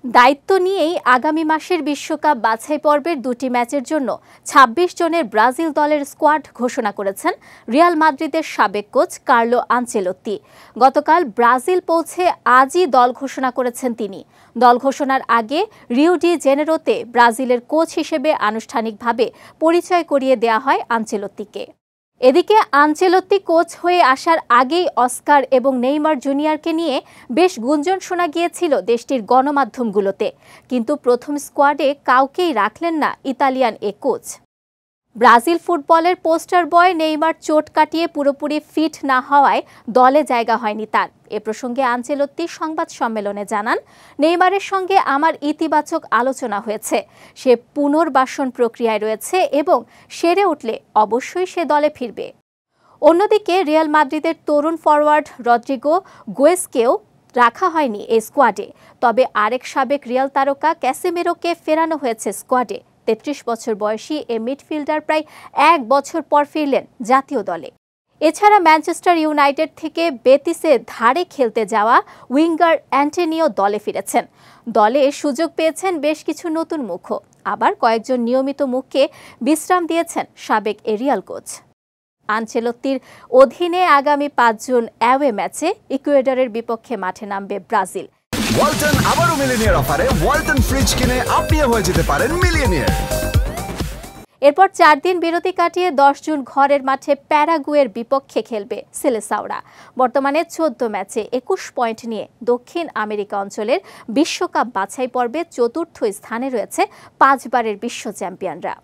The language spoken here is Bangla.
দায়িত্ব নিয়েই আগামী মাসের বিশ্বকাপ বাছাই পর্বের দুটি ম্যাচের জন্য ২৬ জনের ব্রাজিল দলের স্কোয়াড ঘোষণা করেছেন রিয়াল মাদ্রিদের সাবেক কোচ কার্লো আনচেলোত্তি। গতকাল ব্রাজিল পৌঁছে আজই দল ঘোষণা করেছেন তিনি। দল ঘোষণার আগে রিও ডি জেনেরোতে ব্রাজিলের কোচ হিসেবে আনুষ্ঠানিকভাবে পরিচয় করিয়ে দেওয়া হয় আনচেলোত্তিকে। এদিকে আনচেলোত্তি কোচ হয়ে আসার আগেই অস্কার এবং নেইমার জুনিয়রকে নিয়ে বেশ গুঞ্জন শোনা গিয়েছিল দেশটির গণমাধ্যমগুলোতে, কিন্তু প্রথম স্কোয়াডে কাউকেই রাখলেন না ইতালিয়ান এ কোচ। ব্রাজিল ফুটবলের পোস্টার বয় নেইমার চোট কাটিয়ে পুরোপুরি ফিট না হওয়ায় দলে জায়গা হয়নি তার। এ প্রসঙ্গে আনচেলোত্তি সংবাদ সম্মেলনে জানান, নেইমারের সঙ্গে আমার ইতিবাচক আলোচনা হয়েছে, সে পুনর্বাসন প্রক্রিয়ায় রয়েছে এবং সেরে উঠলে অবশ্যই সে দলে ফিরবে। অন্যদিকে রিয়াল মাদ্রিদের তরুণ ফরওয়ার্ড রদ্রিগো গোয়েসকেও রাখা হয়নি এই স্কোয়াডে, তবে আরেক সাবেক রিয়াল তারকা ক্যাসেমিরোকে ফেরানো হয়েছে স্কোয়াডে। ৩৩ বছর বয়সী এ মিডফিল্ডার প্রায় ১ বছর পর ফিরলেন জাতীয় দলে। এছাড়া ম্যানচেস্টার ইউনাইটেড থেকে বেতিসে ধারে খেলতে যাওয়া উইঙ্গার অ্যান্টনিও দলে ফিরেছেন। দলে সুযোগ পেয়েছেন বেশ কিছু নতুন মুখও, আবার কয়েকজন নিয়মিত মুখকে বিশ্রাম দিয়েছেন সাবেক এ রিয়াল কোচ। আনচেলোত্তির অধীনে আগামী ৫ জুন অ্যাওয়ে ম্যাচে ইকুয়েডরের বিপক্ষে মাঠে নামবে ব্রাজিল। ওয়ালটন আবারও মিলিয়নিয়ার অফারে ওয়ালটন ফ্রিজ কিনে আপনিও হয়ে যেতে পারেন মিলিয়নিয়ার। এরপর ৪ দিন বিরতি কাটিয়ে ১০ জুন ঘরের মাঠে প্যারাগুয়ের বিপক্ষে খেলবে সিলেসাওরা। বর্তমানে ১৪ ম্যাচে ২১ পয়েন্ট নিয়ে দক্ষিণ আমেরিকা অঞ্চলের বিশ্বকাপ বাছাই পর্বে চতুর্থ স্থানে রয়েছে ৫ বারের বিশ্ব চ্যাম্পিয়নরা।